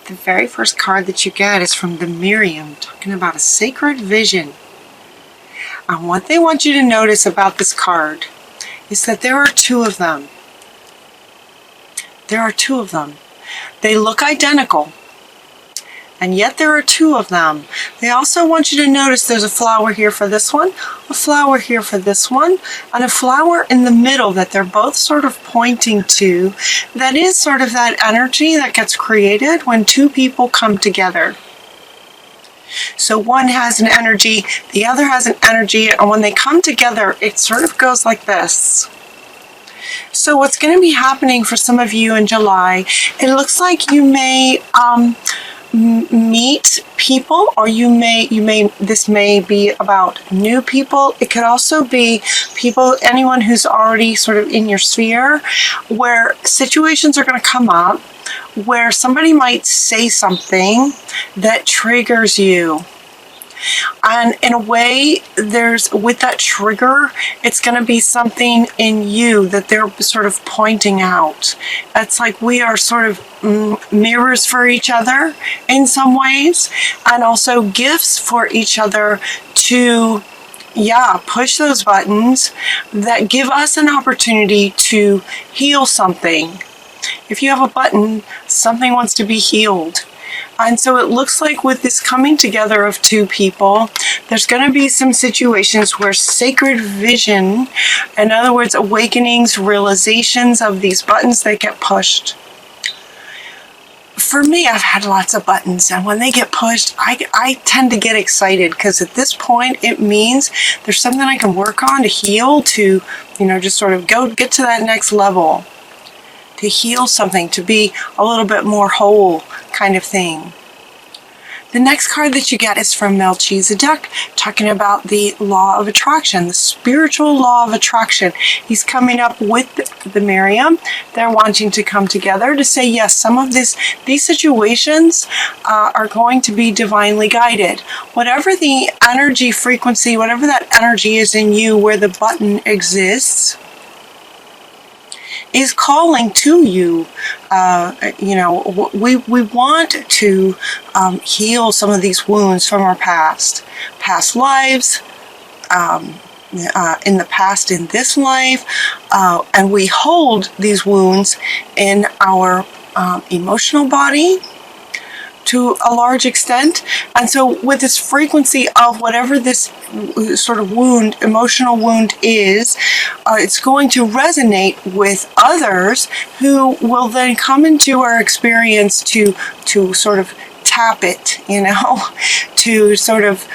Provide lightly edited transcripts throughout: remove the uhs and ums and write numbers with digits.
The very first card that you get is from the Miriam, talking about a sacred vision. And what they want you to notice about this card is that there are two of them. There are two of them. They look identical, and yet there are two of them. They also want you to notice there's a flower here for this one, a flower here for this one, and a flower in the middle that they're both sort of pointing to. That is sort of that energy that gets created when two people come together. So one has an energy, the other has an energy, and when they come together, it sort of goes like this. So what's going to be happening for some of you in July, it looks like you may meet people, or this may be about new people. It could also be people, anyone who's already sort of in your sphere, where situations are going to come up where somebody might say something that triggers you. And in a way, with that trigger, it's going to be something in you that they're sort of pointing out. It's like we are sort of mirrors for each other in some ways, and also gifts for each other to, push those buttons that give us an opportunity to heal something. If you have a button, something wants to be healed. And so it looks like with this coming together of two people, there's going to be some situations where sacred vision, in other words, awakenings, realizations of these buttons that get pushed. For me, I've had lots of buttons, and when they get pushed, I tend to get excited, because at this point, it means there's something I can work on to heal, to, just sort of get to that next level, to heal something, to be a little bit more whole kind of thing. The next card that you get is from Melchizedek, talking about the law of attraction, the spiritual law of attraction. He's coming up with the Miriam. They're wanting to come together to say, yes, some of these situations are going to be divinely guided. Whatever the energy frequency, whatever that energy is in you where the button exists, is calling to you. We want to heal some of these wounds from our past lives, in the past, in this life, and we hold these wounds in our emotional body to a large extent. And so with this frequency of whatever this sort of wound, emotional wound is, it's going to resonate with others who will then come into our experience to sort of tap it, to sort of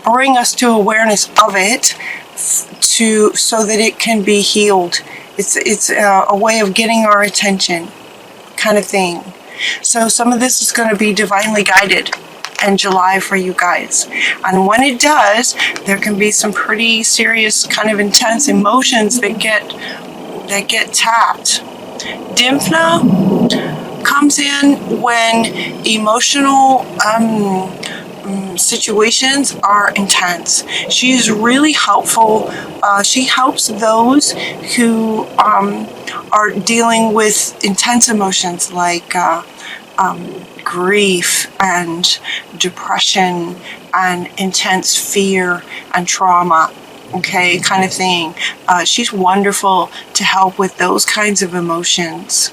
bring us to awareness of it, so that it can be healed. It's a way of getting our attention, kind of thing. So some of this is going to be divinely guided in July for you guys. And when it does, there can be some pretty serious, kind of intense emotions that get tapped. Dimphna comes in when emotional situations are intense. She is really helpful. She helps those who are dealing with intense emotions like grief and depression and intense fear and trauma, kind of thing. She's wonderful to help with those kinds of emotions.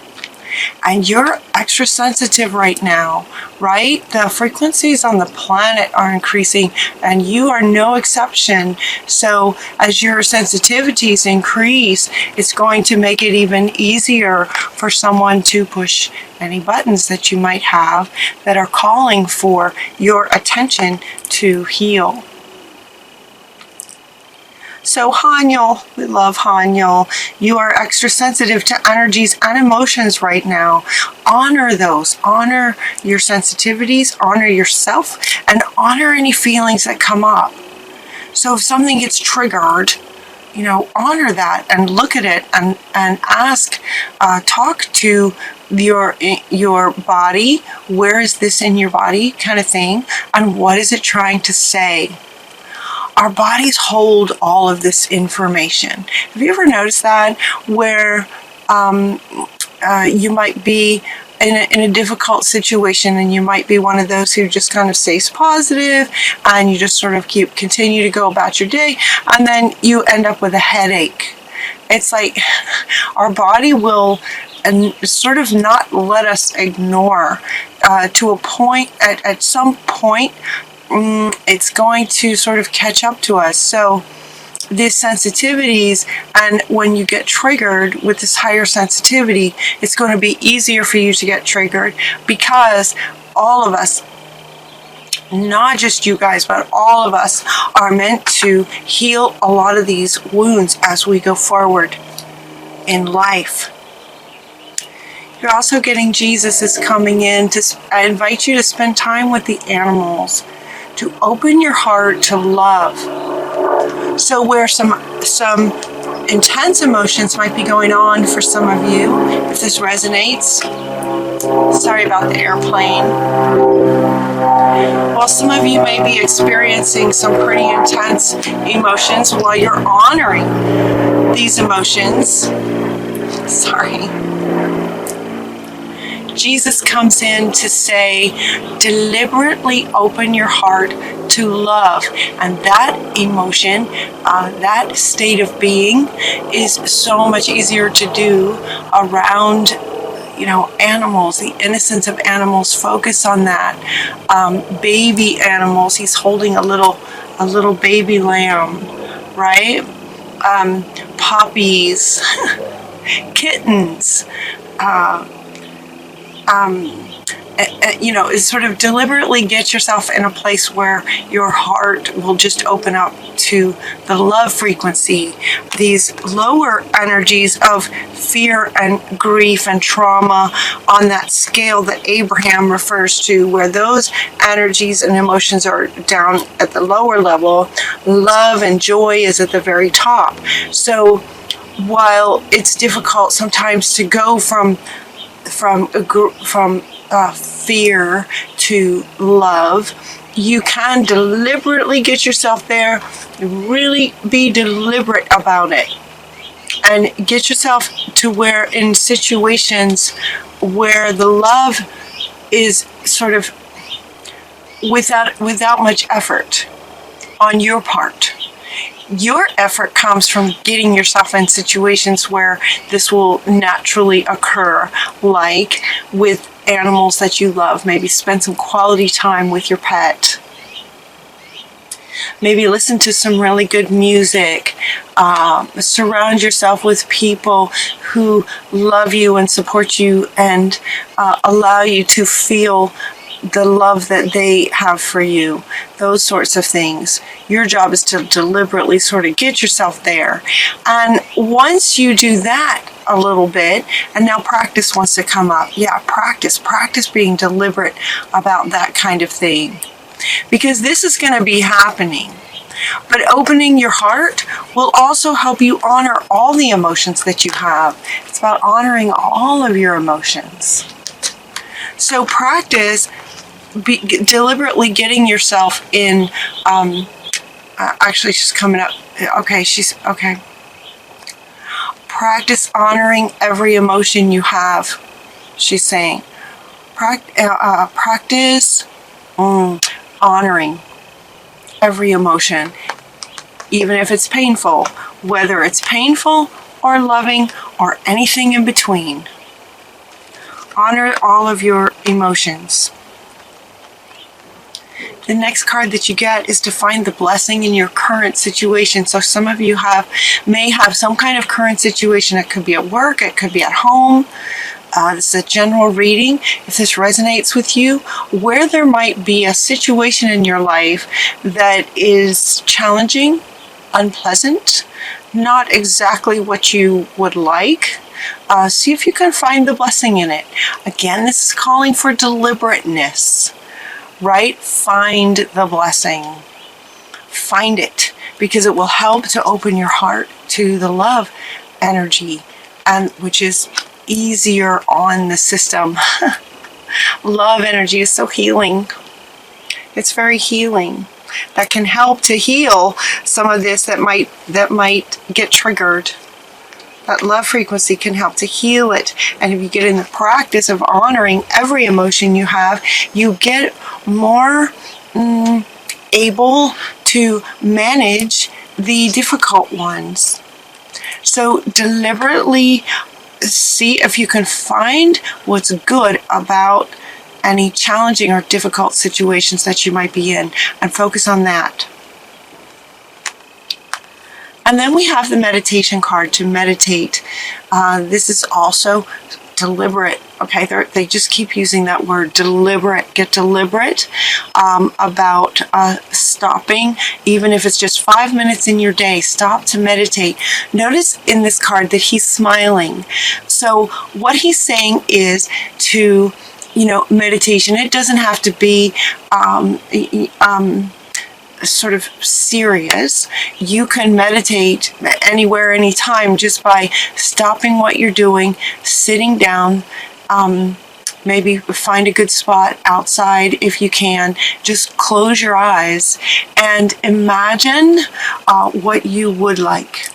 And you're extra sensitive right now, right? The frequencies on the planet are increasing, and you are no exception. So as your sensitivities increase, it's going to make it even easier for someone to push any buttons that you might have that are calling for your attention to heal. So Hanyul, we love Hanyul. You are extra sensitive to energies and emotions right now. Honor those. Honor your sensitivities, honor yourself, and honor any feelings that come up. So if something gets triggered, honor that and look at it and ask, talk to your body. Where is this in your body, kind of thing? And what is it trying to say? Our bodies hold all of this information. Have you ever noticed that? Where you might be in a difficult situation, and you might be one of those who just kind of stays positive and you just sort of continue to go about your day, and then you end up with a headache. It's like our body will sort of not let us ignore to a point. At some point, it's going to sort of catch up to us. So these sensitivities, and when you get triggered with this higher sensitivity, it's going to be easier for you to get triggered, because all of us, not just you guys, but all of us are meant to heal a lot of these wounds as we go forward in life. You're also getting Jesus is coming in to I invite you to spend time with the animals, to open your heart to love. So where some intense emotions might be going on for some of you, if this resonates, sorry about the airplane. Well, some of you may be experiencing some pretty intense emotions while you're honoring these emotions. Sorry. Jesus comes in to say, deliberately open your heart to love. And that emotion, that state of being is so much easier to do around, animals, the innocence of animals. Focus on that. Baby animals. He's holding a little baby lamb, right? Puppies, kittens, is sort of deliberately get yourself in a place where your heart will just open up to the love frequency. These lower energies of fear and grief and trauma on that scale that Abraham refers to, where those energies and emotions are down at the lower level, love and joy is at the very top. So while it's difficult sometimes to go from fear to love, you can deliberately get yourself there, really be deliberate about it, and get yourself to where in situations where the love is sort of without much effort on your part. Your effort comes from getting yourself in situations where this will naturally occur, like with animals that you love. Maybe spend some quality time with your pet. Maybe listen to some really good music. Surround yourself with people who love you and support you and allow you to feel the love that they have for you, those sorts of things. Your job is to deliberately sort of get yourself there. And once you do that a little bit, and now practice wants to come up. Yeah, practice being deliberate about that kind of thing. Because this is going to be happening. But opening your heart will also help you honor all the emotions that you have. It's about honoring all of your emotions. So practice deliberately getting yourself in, actually she's coming up. Okay, okay. Practice honoring every emotion you have, she's saying. Practice honoring every emotion, even if it's painful, whether it's painful or loving or anything in between. Honor all of your emotions. The next card that you get is to find the blessing in your current situation. So some of you may have some kind of current situation. It could be at work, it could be at home. This is a general reading. If this resonates with you, where there might be a situation in your life that is challenging, unpleasant, not exactly what you would like, see if you can find the blessing in it. Again, this is calling for deliberateness. Right? Find the blessing. Find it, because it will help to open your heart to the love energy, and which is easier on the system. Love energy is so healing. It's very healing. That can help to heal some of this that might get triggered. that love frequency can help to heal it. And if you get in the practice of honoring every emotion you have, you get more able to manage the difficult ones. So deliberately see if you can find what's good about any challenging or difficult situations that you might be in, and focus on that. And then we have the meditation card to meditate. This is also deliberate. Okay, they just keep using that word, deliberate. Get deliberate about stopping, even if it's just 5 minutes in your day. Stop to meditate. Notice in this card that he's smiling. So what he's saying is to, meditation. It doesn't have to be sort of serious. You can meditate anywhere, anytime, just by stopping what you're doing, sitting down, maybe find a good spot outside if you can. Just close your eyes and imagine what you would like.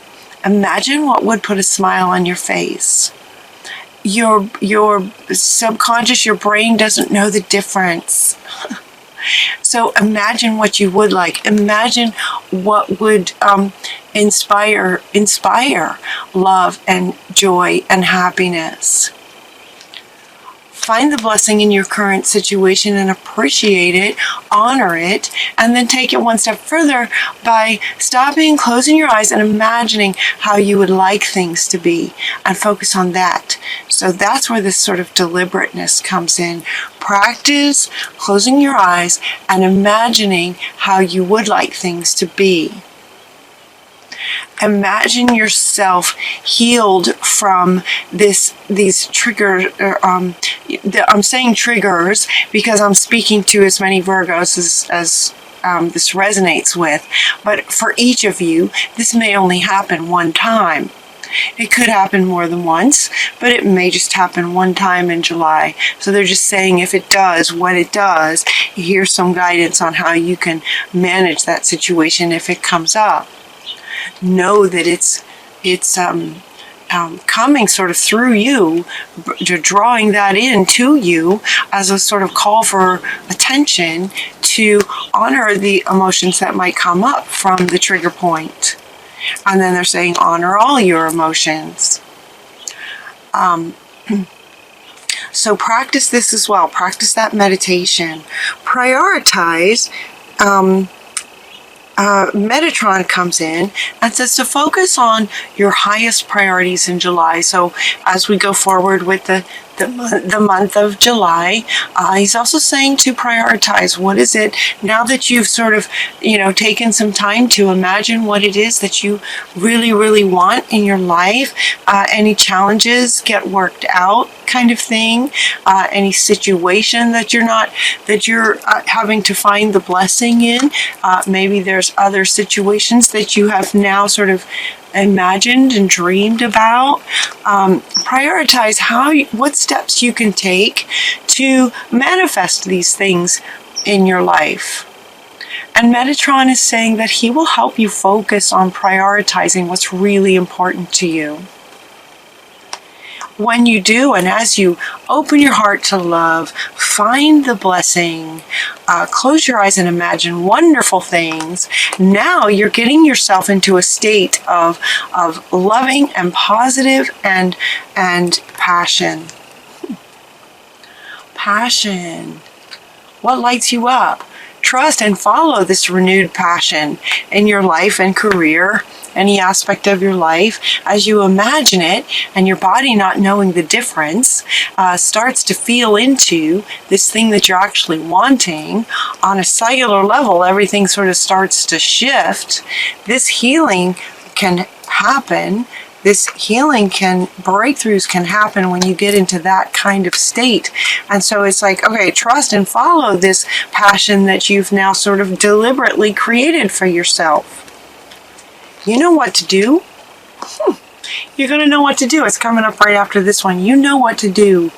Imagine what would put a smile on your face. Your subconscious, your brain doesn't know the difference. So imagine what you would like. Imagine what would inspire love and joy and happiness. Find the blessing in your current situation and appreciate it, honor it, and then take it one step further by stopping, closing your eyes, and imagining how you would like things to be, and focus on that. So that's where this sort of deliberateness comes in. Practice closing your eyes and imagining how you would like things to be. Imagine yourself healed from these triggers. I'm saying triggers because I'm speaking to as many Virgos as this resonates with. But for each of you, this may only happen one time. It could happen more than once, but it may just happen one time in July. So they're just saying if it does, when it does, here's some guidance on how you can manage that situation if it comes up. Know that it's coming sort of through you, drawing that in to you as a sort of call for attention to honor the emotions that might come up from the trigger point. And then they're saying honor all your emotions. So practice this as well. Practice that meditation. Prioritize. Metatron comes in and says to focus on your highest priorities in July. So as we go forward with the month of July, he's also saying to prioritize. What is it now that you've sort of, taken some time to imagine what it is that you really, really want in your life? Any challenges get worked out, kind of thing. Any situation that you're having to find the blessing in. Maybe there's other situations that you have now sort of imagined and dreamed about. Prioritize what steps you can take to manifest these things in your life. And Metatron is saying that he will help you focus on prioritizing what's really important to you. When you do, and as you open your heart to love, find the blessing, close your eyes and imagine wonderful things, now you're getting yourself into a state of loving and positive and passion. Passion. What lights you up? Trust and follow this renewed passion in your life and career, any aspect of your life, as you imagine it, and your body, not knowing the difference, starts to feel into this thing that you're actually wanting. On a cellular level, everything sort of starts to shift. This healing can happen. Breakthroughs can happen when you get into that kind of state. And so it's like, okay, trust and follow this passion that you've now sort of deliberately created for yourself. You know what to do. You're going to know what to do. It's coming up right after this one. You know what to do.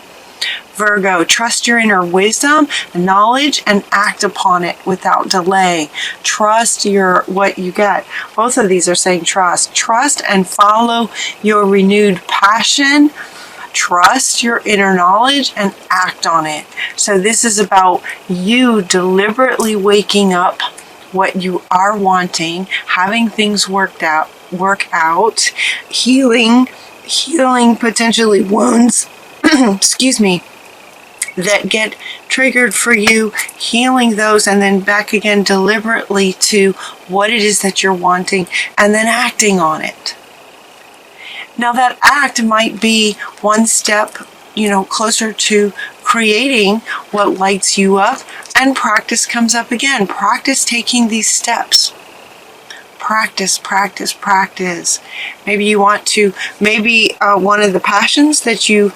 Virgo, trust your inner wisdom, knowledge, and act upon it without delay. Trust what you get. Both of these are saying trust. Trust and follow your renewed passion. Trust your inner knowledge and act on it. So this is about you deliberately waking up what you are wanting, having things work out, healing potentially wounds, excuse me, that get triggered for you, healing those, and then back again deliberately to what it is that you're wanting, and then acting on it. Now that act might be one step, closer to creating what lights you up, and practice comes up again. Practice taking these steps. Practice, practice, practice. Maybe you want to, one of the passions that you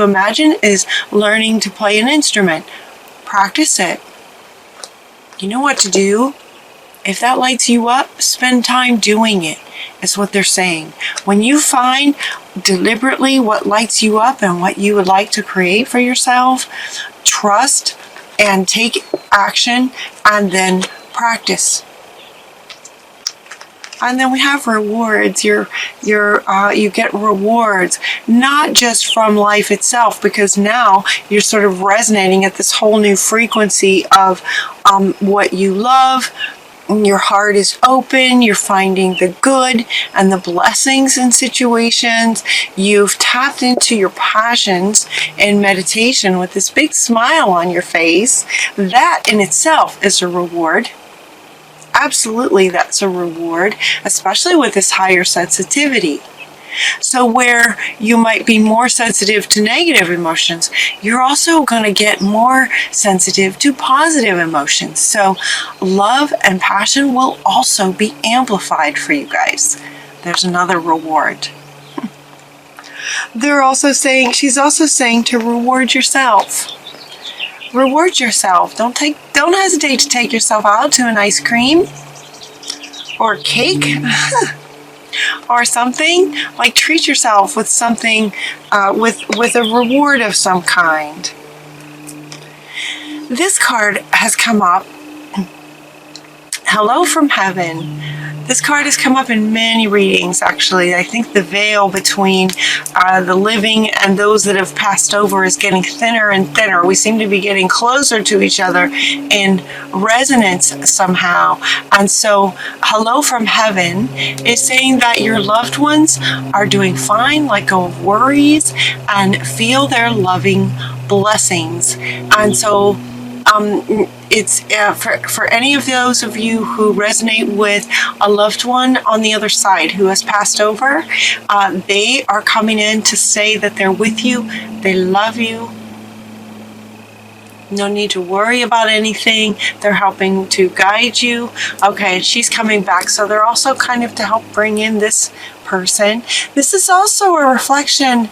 imagine is learning to play an instrument. Practice it. You know what to do. If that lights you up, spend time doing it, is what they're saying. When you find deliberately what lights you up and what you would like to create for yourself, trust and take action, and then practice. And then we have rewards. You get rewards, not just from life itself, because now you're sort of resonating at this whole new frequency of what you love. Your heart is open. You're finding the good and the blessings in situations. You've tapped into your passions in meditation with this big smile on your face. That in itself is a reward. Absolutely, that's a reward, especially with this higher sensitivity. So where you might be more sensitive to negative emotions, you're also going to get more sensitive to positive emotions. So love and passion will also be amplified for you guys. There's another reward. She's also saying to reward yourself. Reward yourself. Don't hesitate to take yourself out to an ice cream or cake or something. Like, treat yourself with something, with a reward of some kind. This card has come up. Hello from Heaven. This card has come up in many readings, actually. I think the veil between the living and those that have passed over is getting thinner and thinner. We seem to be getting closer to each other in resonance somehow. And so, Hello from Heaven is saying that your loved ones are doing fine. Let go of worries and feel their loving blessings. And so, it's for any of those of you who resonate with a loved one on the other side who has passed over, they are coming in to say that they're with you, they love you. No need to worry about anything. They're helping to guide you. Okay, she's coming back, so they're also kind of to help bring in this person. This is also a reflection.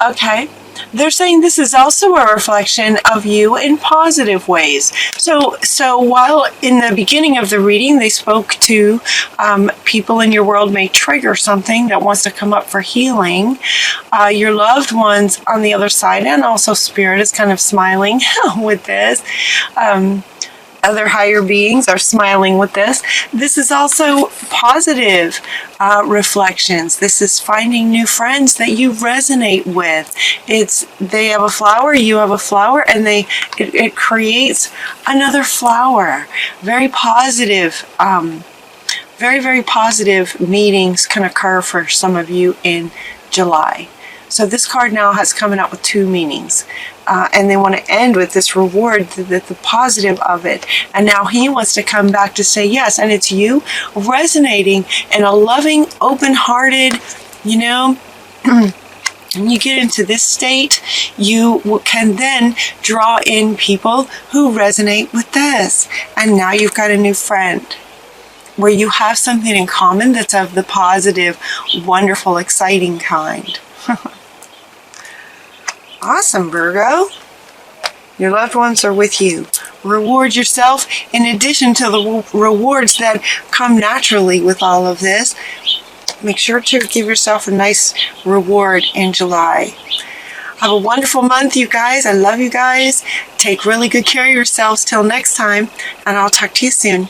Okay. They're saying this is also a reflection of you in positive ways. So while in the beginning of the reading they spoke to people in your world may trigger something that wants to come up for healing, your loved ones on the other side, and also Spirit is kind of smiling with this. Other higher beings are smiling with this. This is also positive reflections. This is finding new friends that you resonate with. They have a flower, you have a flower, and it creates another flower. Very positive, very, very positive meetings can occur for some of you in July. So this card now has coming up with two meanings. And they want to end with this reward, the positive of it. And now he wants to come back to say yes. And it's you resonating in a loving, open-hearted, and you get into this state, you can then draw in people who resonate with this. And now you've got a new friend where you have something in common that's of the positive, wonderful, exciting kind. Awesome, Virgo. Your loved ones are with you. Reward yourself in addition to the rewards that come naturally with all of this. Make sure to give yourself a nice reward in July. Have a wonderful month, you guys. I love you guys. Take really good care of yourselves till next time, and I'll talk to you soon.